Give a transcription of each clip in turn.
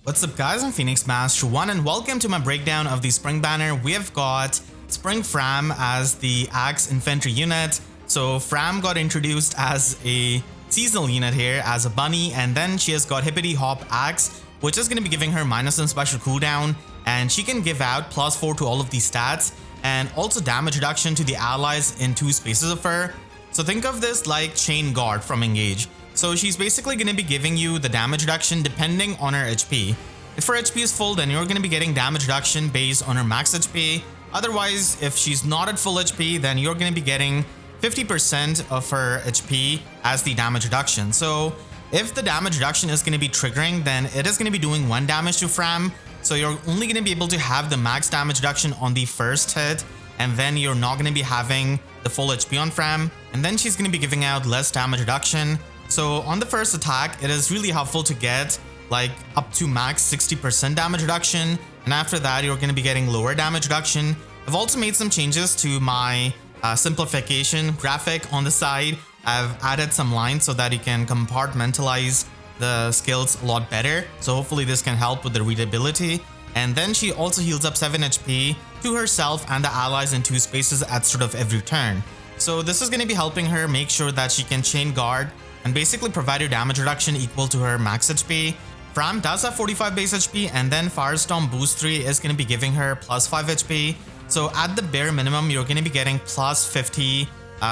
What's up guys, I'm Phoenix Master 1 and welcome to my breakdown of the Spring banner. We have got Spring Framme as the Axe Infantry unit. So Framme got introduced as a seasonal unit here as a bunny, and then she has got Hippity Hop Axe, which is going to be giving her -1 special cooldown, and she can give out +4 to all of these stats and also damage reduction to the allies in 2 spaces of her. So think of this like Chain Guard from Engage. So she's basically going to be giving you the damage reduction depending on her HP. If her HP is full, then you're going to be getting damage reduction based on her max HP. Otherwise, if she's not at full HP, then you're going to be getting 50% of her HP as the damage reduction. So if the damage reduction is going to be triggering, then it is going to be doing 1 damage to Framme. So you're only going to be able to have the max damage reduction on the first hit, and then you're not going to be having the full HP on Framme, and then she's going to be giving out less damage reduction. So on the first attack, it is really helpful to get like up to max 60% damage reduction, and after that you're going to be getting lower damage reduction. I've also made some changes to my simplification graphic on the side. I've added some lines so that you can compartmentalize the skills a lot better. So hopefully this can help with the readability. And then she also heals up 7 HP to herself and the allies in 2 spaces at sort of every turn. So this is going to be helping her make sure that she can chain guard and basically provide her damage reduction equal to her max HP. Framme does have 45 base HP, and then Firestorm Boost 3 is going to be giving her +5 HP. So at the bare minimum, you're going to be getting +50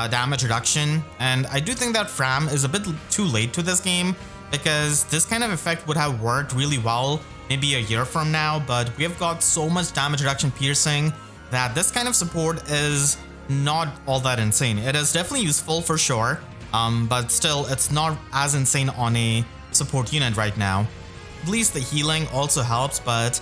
damage reduction. And I do think that Framme is a bit too late to this game, because this kind of effect would have worked really well maybe a year from now, but we have got so much damage reduction piercing that this kind of support is not all that insane. It is definitely useful for sure, but still it's not as insane on a support unit right now. At least the healing also helps, but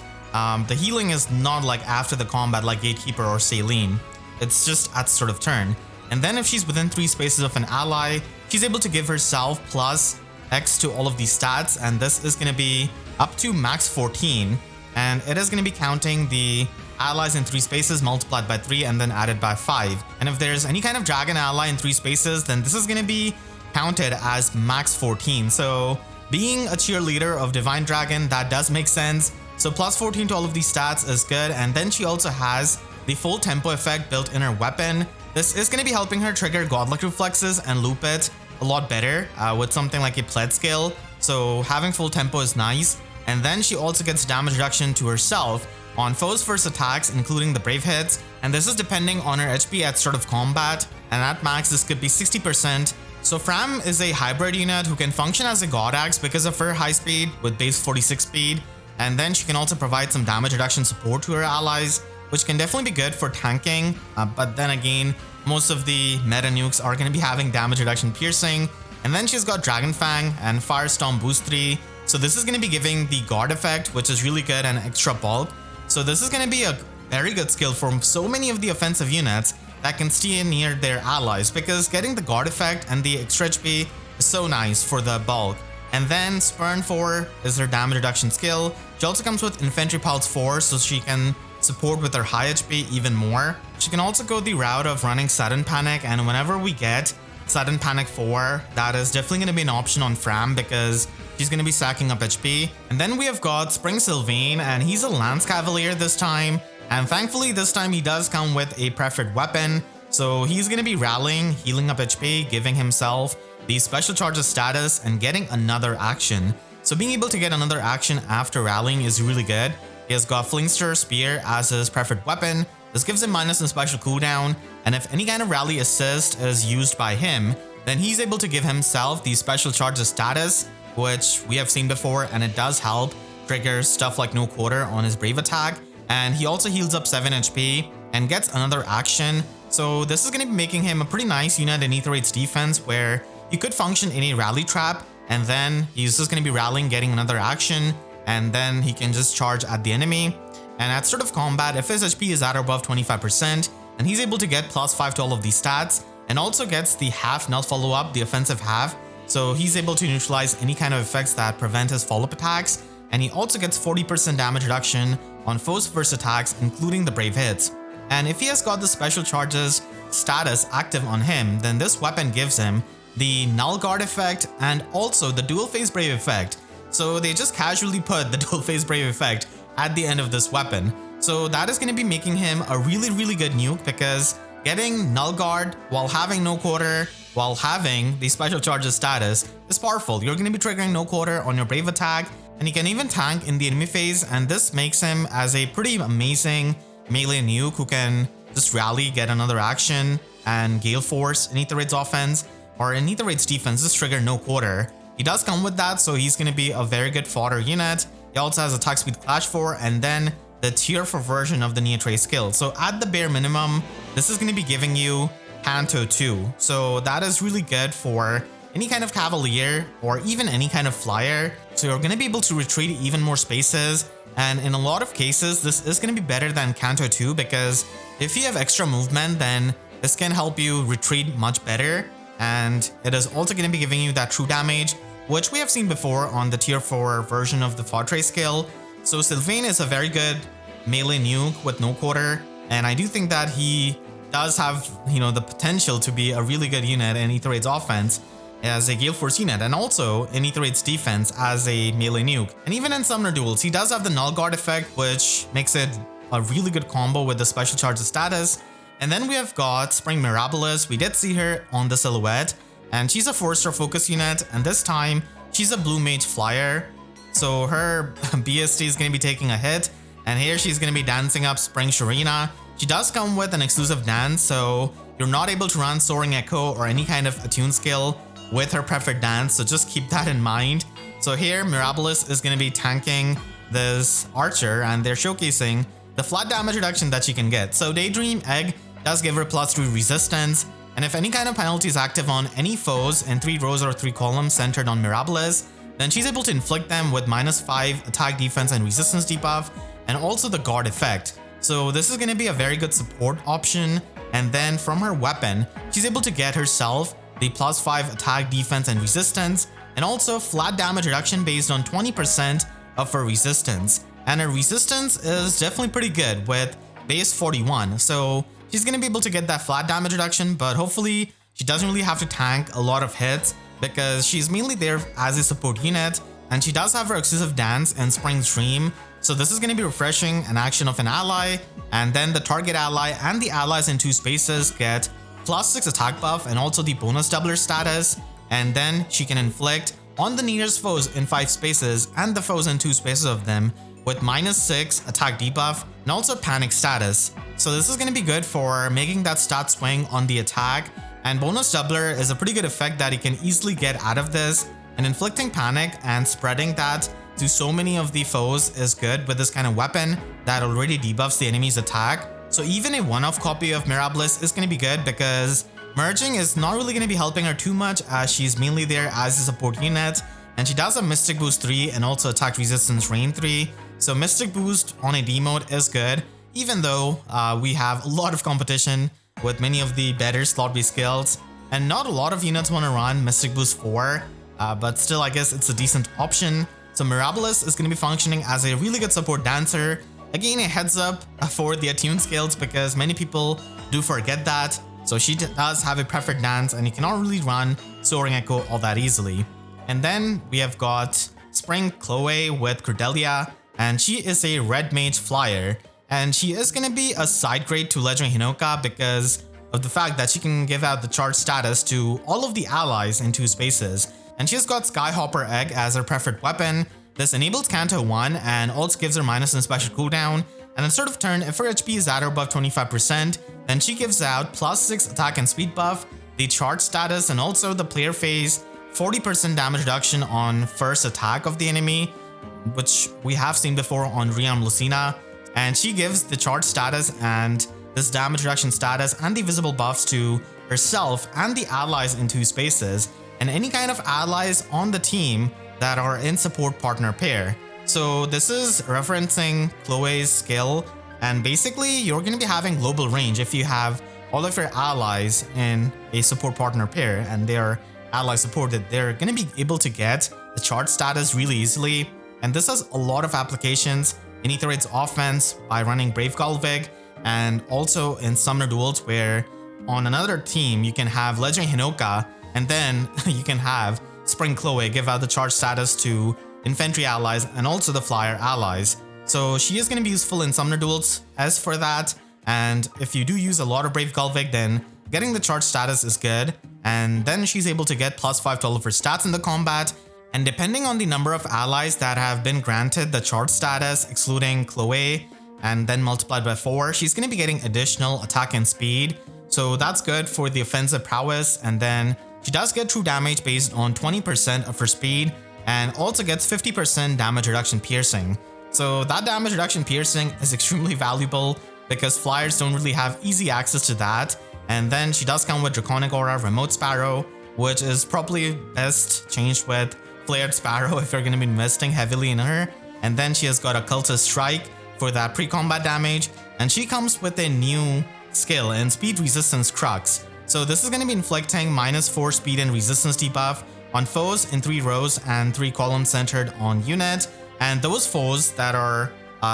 the healing is not like after the combat like Gatekeeper or Saline. It's just at sort of turn. And then if she's within 3 spaces of an ally, she's able to give herself +X to all of these stats, and this is going to be up to max 14, and it is going to be counting the allies in 3 spaces multiplied by 3 and then added by 5. And if there's any kind of dragon ally in 3 spaces, then this is going to be counted as max 14. So being a cheerleader of Divine Dragon, that does make sense. So +14 to all of these stats is good. And then she also has the full tempo effect built in her weapon. This is going to be helping her trigger Godlike Reflexes and loop it a lot better with something like a Pled skill. So having full tempo is nice. And then she also gets damage reduction to herself on foes' first attacks, including the brave hits, and this is depending on her HP at start of combat, and at max this could be 60%. So Framme is a hybrid unit who can function as a God Axe because of her high speed with base 46 speed, and then she can also provide some damage reduction support to her allies, which can definitely be good for tanking, but then again, most of the meta nukes are going to be having damage reduction piercing. And then she's got Dragon Fang and Firestorm Boost 3, so this is going to be giving the guard effect, which is really good, and extra bulk. So this is going to be a very good skill for so many of the offensive units that can stay near their allies, because getting the guard effect and the extra HP is so nice for the bulk. And then Spurn 4 is her damage reduction skill. She also comes with Infantry Pulse 4, so she can support with her high HP even more. She can also go the route of running Sudden Panic, and whenever we get Sudden Panic 4, that is definitely going to be an option on Framme because she's going to be sacking up HP. And then we have got Spring Sylvain, and he's a Lance Cavalier this time. And thankfully this time he does come with a preferred weapon. So he's going to be rallying, healing up HP, giving himself the special charges status, and getting another action. So being able to get another action after rallying is really good. He has got Flingster Spear as his preferred weapon. This gives him -1 special cooldown, and if any kind of rally assist is used by him, then he's able to give himself the special charges status, which we have seen before, and it does help trigger stuff like No Quarter on his brave attack. And he also heals up 7 HP and gets another action. So this is going to be making him a pretty nice unit in Aether Raids defense, where he could function in a rally trap, and then he's just going to be rallying, getting another action, and then he can just charge at the enemy. And at start of combat, if his HP is at or above 25%, then he's able to get +5 to all of these stats, and also gets the half null follow-up, the offensive half. So he's able to neutralize any kind of effects that prevent his follow-up attacks, and he also gets 40% damage reduction on foes' first attacks, including the brave hits. And if he has got the special charges status active on him, then this weapon gives him the null guard effect and also the dual phase brave effect. So they just casually put the Dual Phase Brave effect at the end of this weapon. So that is going to be making him a really good nuke, because getting Null Guard while having no quarter, while having the special charges status is powerful. You're going to be triggering no quarter on your Brave attack, and he can even tank in the enemy phase, and this makes him as a pretty amazing melee nuke who can just rally, get another action, and Gale Force in Aether Raids offense, or in Aether Raids defense, just trigger no quarter. He does come with that, so he's going to be a very good fodder unit. He also has attack speed Clash 4, and then the tier 4 version of the Neotrace skill. So at the bare minimum, this is going to be giving you Canto 2. So that is really good for any kind of Cavalier or even any kind of Flyer. So you're going to be able to retreat even more spaces. And in a lot of cases, this is going to be better than Canto 2, because if you have extra movement, then this can help you retreat much better. And it is also going to be giving you that true damage, which we have seen before on the tier 4 version of the Fortress skill. So Sylvain is a very good melee nuke with no quarter, and I do think that he does have, the potential to be a really good unit in Aether Raids offense as a Gale Force unit, and also in Aether Raids defense as a melee nuke. And even in Summoner Duels, he does have the Null Guard effect, which makes it a really good combo with the special charges status. And then we have got Spring Mirabilis. We did see her on the silhouette, and she's a 4-star focus unit, and this time she's a Blue Mage Flyer. So her BST is going to be taking a hit, and here she's going to be dancing up Spring Sharina. She does come with an exclusive dance, so you're not able to run Soaring Echo or any kind of attune skill with her preferred dance, so just keep that in mind. So here Mirabilis is going to be tanking this Archer, and they're showcasing the flat damage reduction that she can get. So Daydream Egg does give her +3 resistance, and if any kind of penalty is active on any foes in 3 rows or 3 columns centered on Mirabilis, then she's able to inflict them with -5 attack, defense, and resistance debuff, and also the guard effect. So this is going to be a very good support option. And then from her weapon, she's able to get herself the +5 attack, defense, and resistance, and also flat damage reduction based on 20% of her resistance. And her resistance is definitely pretty good with base 41. So she's going to be able to get that flat damage reduction, but hopefully she doesn't really have to tank a lot of hits, because she's mainly there as a support unit, and she does have her exclusive dance in Spring's Dream. So this is going to be refreshing an action of an ally, and then the target ally and the allies in 2 spaces get +6 attack buff and also the bonus doubler status, and then she can inflict on the nearest foes in 5 spaces and the foes in 2 spaces of them with -6 attack debuff and also panic status. So this is going to be good for making that stat swing on the attack, and bonus doubler is a pretty good effect that you can easily get out of this, and inflicting panic and spreading that to so many of the foes is good with this kind of weapon that already debuffs the enemy's attack. So even a one-off copy of Mirabilis is going to be good, because merging is not really going to be helping her too much, as she's mainly there as a support unit, and she does have Mystic Boost 3 and also attack resistance Rain 3. So Mystic Boost on a D mode is good, even though we have a lot of competition with many of the better slot-based skills, and not a lot of units want to run Mystic Boost 4, but still I guess it's a decent option. So Mirabilis is going to be functioning as a really good support dancer. Again, a heads up for the attune skills, because many people do forget that. So she does have a preferred dance, and you cannot really run Soaring Echo all that easily. And then we have got Spring Chloe with Cordelia, and she is a red mage flyer, and she is going to be a side grade to Legendary Hinoka because of the fact that she can give out the charge status to all of the allies in 2 spaces. And she's got Skyhopper Egg as her preferred weapon. This enables Canto 1 and also gives her minus in special cooldown. And at start of turn, if her HP is at or above 25%, then she gives out +6 attack and speed buff, the charge status, and also the player phase 40% damage reduction on first attack of the enemy, which we have seen before on Realm Lucina. And she gives the charge status and this damage reduction status and the visible buffs to herself and the allies in 2 spaces, and any kind of allies on the team that are in support partner pair. So this is referencing Chloe's skill, and basically you're going to be having global range if you have all of your allies in a support partner pair and they're ally supported. They're going to be able to get the charge status really easily, and this has a lot of applications in Aether Raids offense by running Brave Galvig, and also in Summoner Duels where on another team you can have Legendary Hinoka, and then you can have Spring Chloe give out the charge status to infantry allies and also the flyer allies. So she is going to be useful in Summoner Duels as for that. And if you do use a lot of Brave Gulvig, then getting the charge status is good. And then she's able to get +5 to all of her stats in the combat. And depending on the number of allies that have been granted the charge status, excluding Chloe, and then multiplied by 4, she's going to be getting additional attack and speed. So that's good for the offensive prowess. And then she does get true damage based on 20% of her speed, and also gets 50% damage reduction piercing. So that damage reduction piercing is extremely valuable because flyers don't really have easy access to that. And then she does come with Draconic Aura, Remote Sparrow, which is probably best changed with Flared Sparrow if you're going to be investing heavily in her. And then she has got Occultist Strike for that pre-combat damage. And she comes with a new skill in Speed Resistance Crux. So this is going to be inflicting -4 speed and resistance debuff on foes in 3 rows and 3 columns centered on unit. And those foes that are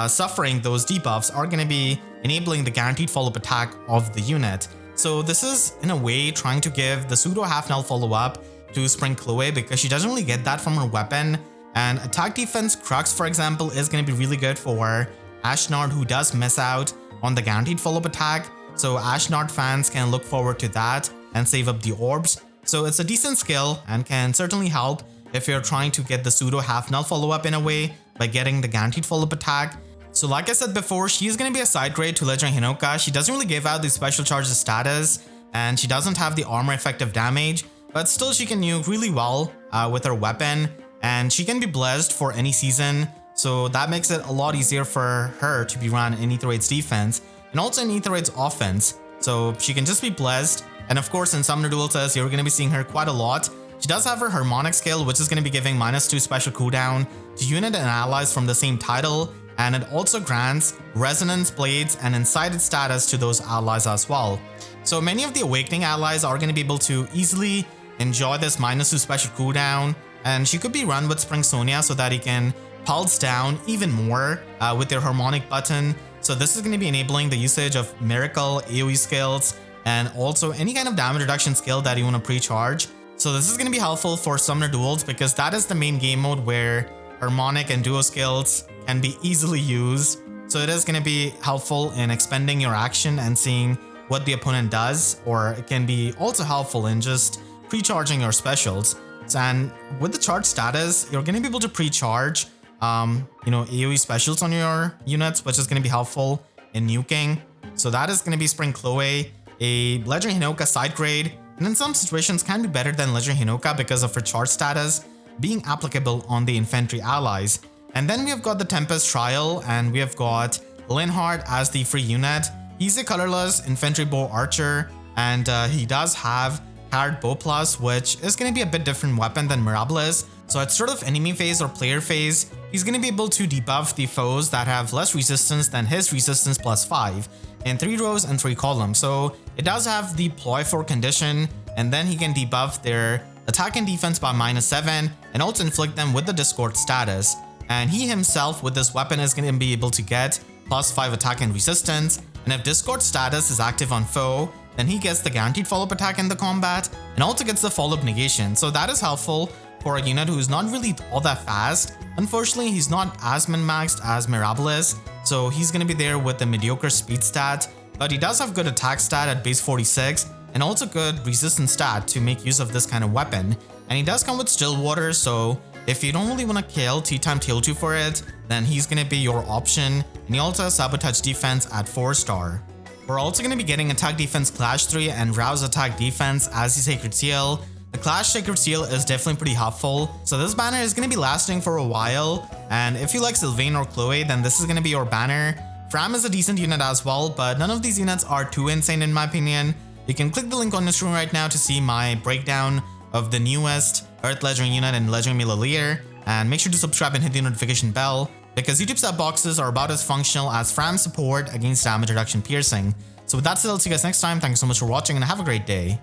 suffering those debuffs are going to be enabling the guaranteed follow-up attack of the unit. So this is in a way trying to give the pseudo half-null follow-up to Spring Chloe because she doesn't really get that from her weapon. And attack defense Crux, for example, is going to be really good for Ashnard, who does miss out on the guaranteed follow-up attack. So Ashnard fans can look forward to that and save up the orbs. So it's a decent skill and can certainly help if you're trying to get the pseudo half-null follow-up in a way by getting the guaranteed follow-up attack. So like I said before, she's going to be a side grade to Legendary Hinoka. She doesn't really give out the special charges status, and she doesn't have the armor effective damage, but still she can nuke really well with her weapon, and she can be blessed for any season. So that makes it a lot easier for her to be run in Aether Raids defense and also in Aether Raids offense. So she can just be blessed. And of course in Summoner Duels, you're going to be seeing her quite a lot. She does have her Harmonic skill, which is going to be giving -2 special cooldown to unit and allies from the same title. And it also grants Resonance Blades and Incited status to those allies as well. So many of the Awakening allies are going to be able to easily enjoy this -2 special cooldown. And she could be run with Spring Sonia so that he can pulse down even more with their Harmonic button. So this is going to be enabling the usage of Miracle, AoE skills, and also any kind of damage reduction skill that you want to pre-charge. So this is going to be helpful for Summoner Duels because that is the main game mode where Harmonic and Duo skills can be easily used. So it is going to be helpful in expending your action and seeing what the opponent does, or it can be also helpful in just pre-charging your specials. And with the charge status, you're going to be able to pre-charge AoE specials on your units, which is going to be helpful in nuking. So that is going to be Spring Chloe, a Legendary Hinoka side grade, and in some situations can be better than Legendary Hinoka because of her charge status being applicable on the infantry allies. And then we have got the Tempest Trial, and we have got Linhardt as the free unit. He's a colorless infantry bow archer, and he does have Carried Bow Plus, which is going to be a bit different weapon than Mirabilis. So at sort of enemy phase or player phase, he's going to be able to debuff the foes that have less resistance than his resistance +5 in 3 rows and 3 columns. So it does have the ploy 4 condition, and then he can debuff their attack and defense by -7 and also inflict them with the Discord status. And he himself with this weapon is going to be able to get +5 attack and resistance. And if Discord status is active on foe, then he gets the guaranteed follow-up attack in the combat and also gets the follow-up negation. So that is helpful for a unit who is not really all that fast. Unfortunately, he's not as min-maxed as Mirabilis, so he's going to be there with the mediocre speed stat, but he does have good attack stat at base 46 and also good resistance stat to make use of this kind of weapon. And he does come with Stillwater, so if you don't really want to kill T-Time Tail 2 for it, then he's going to be your option. And he also has Sabotage Defense at 4-star. We're also going to be getting Attack Defense Clash 3 and Rouse Attack Defense as the Sacred Seal. The Clash Sacred Seal is definitely pretty helpful, so this banner is going to be lasting for a while, and if you like Sylvain or Chloe, then this is going to be your banner. Framme is a decent unit as well, but none of these units are too insane in my opinion. You can click the link on the screen right now to see my breakdown of the newest Earth Legendary unit and Legendary Milalier, and make sure to subscribe and hit the notification bell, because YouTube sub boxes are about as functional as Framme support against damage reduction piercing. So with that said, I'll see you guys next time. Thanks so much for watching and have a great day.